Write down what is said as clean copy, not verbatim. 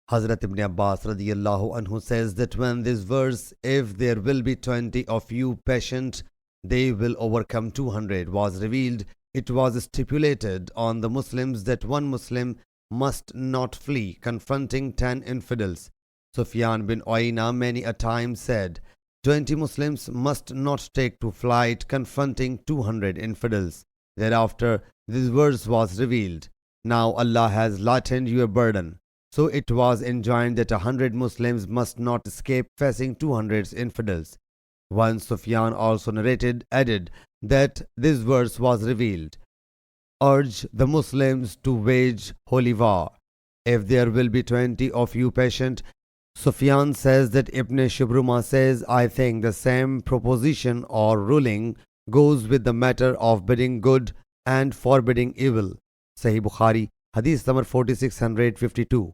Hazrat Ibn Abbas radiyallahu anhu says that when this verse, if there will be 20 of you patient, they will overcome 200, was revealed, it was stipulated on the Muslims that one Muslim must not flee confronting 10 infidels. Sufyan bin Uyayna many a time said, 20 Muslims must not take to flight confronting 200 infidels. Thereafter, this verse was revealed. Now Allah has lightened your burden. So it was enjoined that 100 Muslims must not escape facing 200 infidels. Once Sufyan also added that this verse was revealed. Urge the Muslims to wage holy war. If there will be 20 of you patient, Sufyan says that Ibn Shibruma says, I think the same proposition or ruling goes with the matter of bidding good and forbidding evil. Sahih Bukhari, Hadith number 4652.